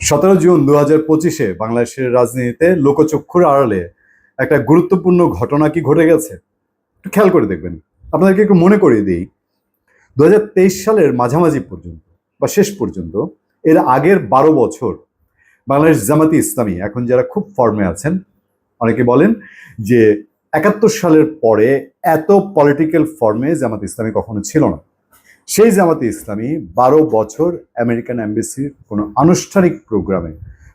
17 June 2025 বাংলাদেশের রাজনীতিতে লোকচক্ষুর আড়ালে একটা গুরুত্বপূর্ণ ঘটনা কি ঘটে গেছে একটু খেয়াল করে দেখবেন। আপনাদেরকে একটু মনে করিয়ে দিই, 2023 সালের মাঝামাঝি পর্যন্ত বা শেষ পর্যন্ত এর আগের 12 বছর বাংলাদেশ জামাতি ইসলামী, এখন যারা খুব ফর্মে আছেন, অনেকে বলেন যে 71 সালের পরে এত পলিটিক্যাল ফর্মে জামাত ইসলামী কখনো ছিল না। সেই জামাতে ইসলামী 12 বছর আমেরিকান এম্বাসির কোনো আনুষ্ঠানিক প্রোগ্রামে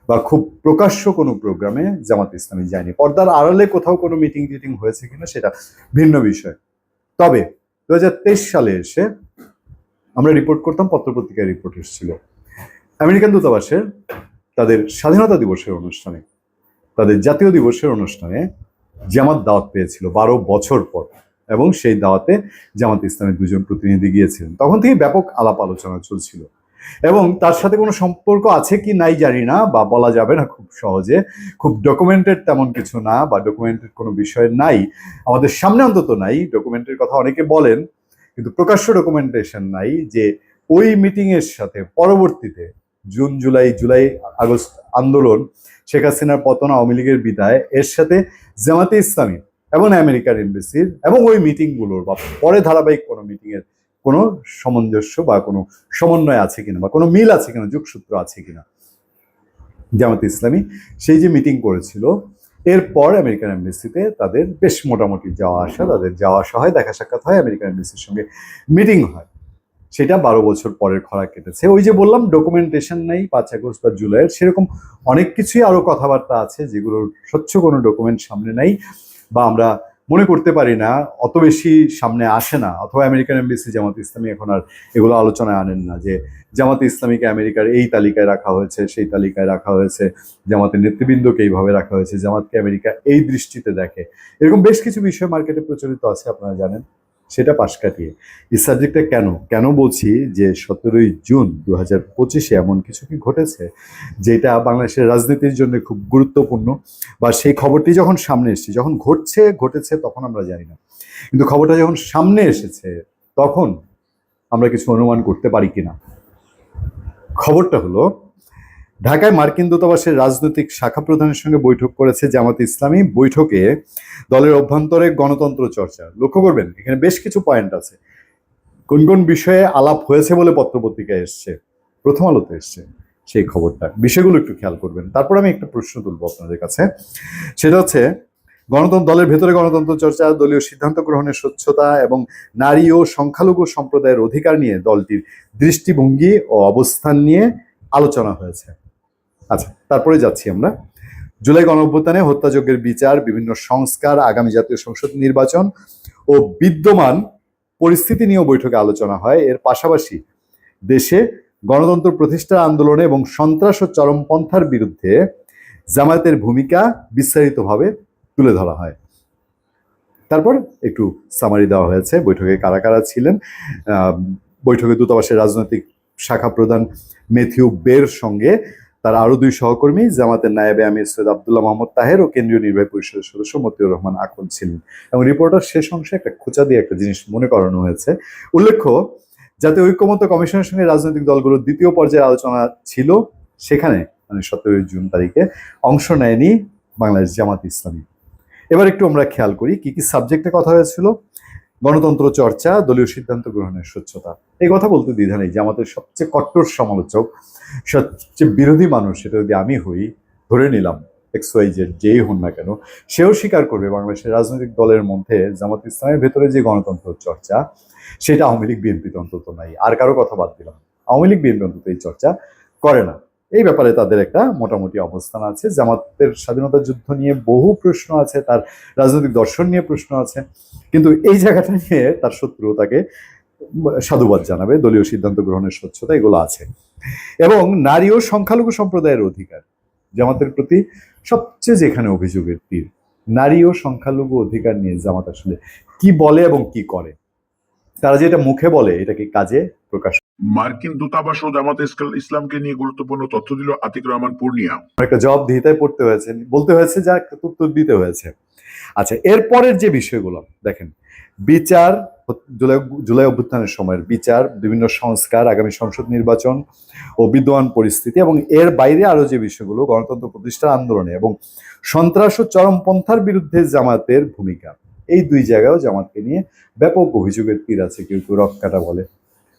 বা খুব প্রকাশ্য কোনো প্রোগ্রামে জামাত ইসলামী যায়নি। পর্দার আড়ালে কোথাও কোনো মিটিং টিটিং হয়েছে কিনা সেটা ভিন্ন বিষয়। তবে 2023 সালে এসে আমরা রিপোর্ট করতাম, পত্রপত্রিকায় রিপোর্ট এসেছিল আমেরিকান দূতাবাসের তাদের স্বাধীনতা দিবসের অনুষ্ঠানে, তাদের জাতীয় দিবসের অনুষ্ঠানে জামাত দাওয়াত পেয়েছিল 12 বছর পর, এবং সেই দাওয়াতে জামাত ইসলামের 2জন প্রতিনিধি গিয়েছিলেন। তখন থেকে ব্যাপক আলাপ আলোচনা চলছিল, এবং তার সাথে কোনো সম্পর্ক আছে কি নাই জানি না, বা বলা যাবে না খুব সহজে, খুব ডকুমেন্টেড তেমন কিছু না, বা ডকুমেন্টেড কোনো বিষয় নাই আমাদের সামনে, অন্তত নাই। ডকুমেন্টের কথা অনেকে বলেন, কিন্তু প্রকাশ্য ডকুমেন্টেশন নাই যে ওই মিটিং এর সাথে পরবর্তীতে জুন জুলাই আগস্ট আন্দোলন, শেখ হাসিনার পতন, আওয়ামী লীগের বিদায়, এর সাথে জামাতে ইসলামী এবং আমেরিকার এমবেসির এবং ওই মিটিংগুলোর বা পরে ধারাবাহিক কোনো মিটিংয়ের কোনো সামঞ্জস্য বা কোনো সমন্বয় আছে কিনা, বা কোনো মিল আছে কিনা, যোগসূত্র আছে কিনা। জামাতে ইসলামী সেই যে মিটিং করেছিল, এরপর আমেরিকান এমবেসিতে তাদের বেশ মোটামুটি যাওয়া আসা, তাদের যাওয়া আসা হয়, দেখা সাক্ষাৎ হয়, আমেরিকান এমবেসির সঙ্গে মিটিং হয়। সেটা 12 বছর পরের খরা কেটেছে। ওই যে বললাম ডকুমেন্টেশন নাই 5 আগস্ট বা জুলাইয়ের, সেরকম অনেক কিছুই আরো কথাবার্তা আছে যেগুলোর স্বচ্ছ কোনো ডকুমেন্ট সামনে নাই, বা আমরা মনে করতে পারি না, অত বেশি সামনে আসে না। অথবা আমেরিকান এমবেসি জামাত ইসলামী এখন আর এগুলো আলোচনায় আনেন না যে জামাত ইসলামীকে আমেরিকার এই তালিকায় রাখা হয়েছে, সেই তালিকায় রাখা হয়েছে, জামাতের নেতৃবৃন্দকে এইভাবে রাখা হয়েছে, জামাতকে আমেরিকা এই দৃষ্টিতে দেখে। এরকম বেশ কিছু বিষয় মার্কেটে প্রচলিত আছে, আপনারা জানেন। সেটা পাশ কাটিয়ে এই সাবজেক্টটা কেন বলছি যে 17 জুন 2025 এমন কিছু কি ঘটেছে যেটা বাংলাদেশের রাজনীতির জন্য খুব গুরুত্বপূর্ণ, বা সেই খবরটি যখন সামনে এসেছে, যখন ঘটেছে তখন আমরা জানি না, কিন্তু খবরটা যখন সামনে এসেছে তখন আমরা কিছু অনুমান করতে পারি কিনা। খবরটা হলো, ঢাকায় মার্কিন দূতাবাসের রাজনৈতিক শাখা প্রধানের সঙ্গে বৈঠক করেছে জামাত ইসলামী। বৈঠকে দলের অভ্যন্তরে গণতন্ত্র চর্চা। লক্ষ্য করবেন, এখানে বেশ কিছু পয়েন্ট আছে। কোন কোন বিষয়ে আলাপ হয়েছে বলে পত্রপত্রিকায় এসছে, প্রথম আলোতে এসছে সেই খবরটা, বিষয়গুলো একটু খেয়াল করবেন। তারপর আমি একটা প্রশ্ন তুলবো আপনাদের কাছে, সেটা হচ্ছে দলের ভেতরে গণতন্ত্র চর্চা, দলীয় সিদ্ধান্ত গ্রহণের স্বচ্ছতা এবং নারী ও সংখ্যালঘু সম্প্রদায়ের অধিকার নিয়ে দলটির দৃষ্টিভঙ্গি ও অবস্থান নিয়ে আলোচনা হয়েছে। আচ্ছা, তারপরে যাচ্ছি আমরা। জুলাই গণঅভ্যুত্থানে হত্যাযজ্ঞের বিচার, বিভিন্ন সংস্কার, আগামী জাতীয় সংসদ নির্বাচন ও বিদ্যমান পরিস্থিতি নিয়েও বৈঠকে আলোচনা হয়। এর পাশাপাশি দেশে গণতন্ত্র প্রতিষ্ঠার আন্দোলনে এবং সন্ত্রাস ও চরমপন্থার বিরুদ্ধে জামায়াতের ভূমিকা বিস্তারিতভাবে তুলে ধরা হয়। তারপর একটু সামারি দেওয়া হয়েছে, বৈঠকে কারা কারা ছিলেন। বৈঠকে দূতাবাসের রাজনৈতিক শাখা প্রধান ম্যাথিউ বের সঙ্গে তার আরো 2 সহকর্মী, জামাতের নায়েবে আমির সৈয়দ আব্দুল্লাহ মোহাম্মদ তাহের ও কেন্দ্রীয় নির্বাহী পরিষদের সদস্য মতিউর রহমান আকন ছিলেন। এবং রিপোর্টার শেষ অংশে একটা খোঁচা দিয়ে একটা জিনিস মনে করানো হয়েছে। উল্লেখ্য, জাতীয় ঐক্যমত্য কমিশনের সঙ্গে রাজনৈতিক দলগুলোর 2য় পর্যায়ের আলোচনা ছিল, সেখানে মানে 17 জুন তারিখে অংশ নেয়নি বাংলাদেশ জামাত ইসলামী। এবার একটু আমরা খেয়াল করি কি কি সাবজেক্টে কথা হয়েছিল। গণতন্ত্র চর্চা, দলীয় সিদ্ধান্ত গ্রহণের স্বচ্ছতা। এই কথা বলতে দ্বিধা নেই, জামাতের সবচেয়ে কট্টর সমালোচক, সবচেয়ে বিরোধী মানুষ, সেটা যদি আমি হই, ধরে নিলাম XYZ যেই হন না কেন, সেও স্বীকার করবে বাংলাদেশের রাজনৈতিক দলের মধ্যে জামাত ইসলামের ভেতরে যে গণতন্ত্র চর্চা, সেটা আওয়ামী লীগ বিএনপিতে অন্তত নাই। আর কারো কথা বাদ দিলাম, আওয়ামী লীগ বিএনপি অন্তত এই চর্চা করে না। এই ব্যাপারে তাদের একটা মোটামুটি অবস্থান আছে। জামাতের স্বাধীনতা যুদ্ধ নিয়ে বহু প্রশ্ন আছে, তার রাজনৈতিক দর্শন নিয়ে প্রশ্ন আছে, কিন্তু এই জায়গাটা নিয়ে তার শত্রু তাকে সাধুবাদ জানাবে। দলীয় সিদ্ধান্ত গ্রহণের স্বচ্ছতা, এগুলো আছে। এবং নারী ও সংখ্যালঘু সম্প্রদায়ের অধিকার, জামাতের প্রতি সবচেয়ে যেখানে অভিযোগের তীর, নারী ও সংখ্যালঘু অধিকার নিয়ে জামাত আসলে কি বলে এবং কি করে। তারা যেটা মুখে বলে এটাকে কাজে প্রকাশ। মার্কিন দূতাবাস ও জামাত ইসলামকে নিয়ে গুরুত্বপূর্ণ তথ্য দিল আতিক রহমান পূর্ণিয়া। একটা জবাবদিহিতায় পড়তে হয়েছে, বলতে হয়েছে, যা উত্তর দিতে হয়েছে। আচ্ছা, এরপরের যে বিষয়গুলো দেখেন, বিচার, জুলাই জুলাই অভ্যুত্থানের সময়ের বিচার, বিভিন্ন সংস্কার, আগামী সংসদ নির্বাচন ও বিদ্যমান পরিস্থিতি, এবং এর বাইরে আরো যে বিষয়গুলো, গণতন্ত্র প্রতিষ্ঠার আন্দোলনে এবং সন্ত্রাস ও চরমপন্থার বিরুদ্ধে জামাতের ভূমিকা, এই দুই জায়গায়ও জামাতকে নিয়ে ব্যাপক অভিযোগের তীর আছে। কেউ কেউ রক্কাটা বলে,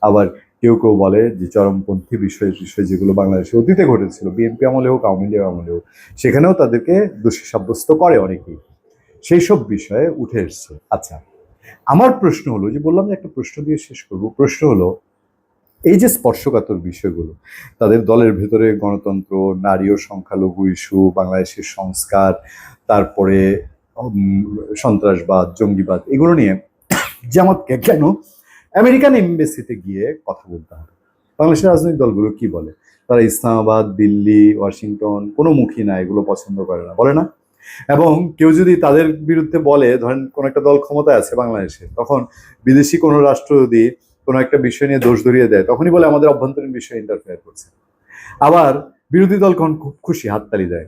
আবার কেউ কেউ বলে যে চরমপন্থী বিষয় যেগুলো বাংলাদেশে অতীতে ঘটেছিল, বিএনপি আমলে হোক, আওয়ামী লীগ আমলে হোক, সেখানেও তাদেরকে দোষী সাব্যস্ত করে অনেকেই। সেই সব বিষয়ে উঠে এসছে। আচ্ছা, আমার প্রশ্ন হলো, যে বললাম যে একটা প্রশ্ন দিয়ে শেষ করব, প্রশ্ন হলো এই যে স্পর্শকাতর বিষয়গুলো, তাদের দলের ভেতরে গণতন্ত্র, নারী ও সংখ্যালঘু ইস্যু, বাংলাদেশের সংস্কার, তারপরে সন্ত্রাসবাদ, জঙ্গিবাদ, এগুলো নিয়ে জামাতকে কেন আমেরিকান এমবেসিতে গিয়ে কথা বলতে হবে? বাংলাদেশের রাজনৈতিক দলগুলো কি বলে? তারা ইসলামাবাদ, দিল্লি, ওয়াশিংটন কোনো মুখী না, এগুলো পছন্দ করে না, বলে না? এবং কেউ যদি তাদের বিরুদ্ধে বলে, ধরেন কোন একটা দল ক্ষমতায় আছে বাংলাদেশে, তখন বিদেশি কোনো রাষ্ট্র যদি কোনো একটা বিষয় নিয়ে দোষ ধরিয়ে দেয়, তখনই বলে আমাদের অভ্যন্তরীণ বিষয়ে ইন্টারফেয়ার করছে। আবার বিরোধী দল কখন খুব খুশি হাততালি দেয়।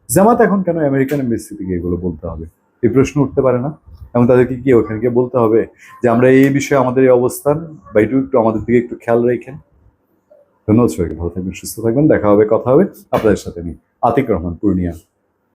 জামাত এখন কেন আমেরিকান এমবেসি থেকে এগুলো বলতে হবে? এই প্রশ্ন উঠতে পারে না? এবং তাদেরকে কি ওখানে গিয়ে বলতে হবে যে আমরা এই বিষয়ে আমাদের এই অবস্থান, বা একটু আমাদের দিকে একটু খেয়াল রেখেন? ধন্যবাদ সবাইকে, ভালো থাকবেন, সুস্থ থাকবেন, দেখা হবে, কথা হবে আপনাদের সাথে। আতিক রহমান, পূর্ণিয়া।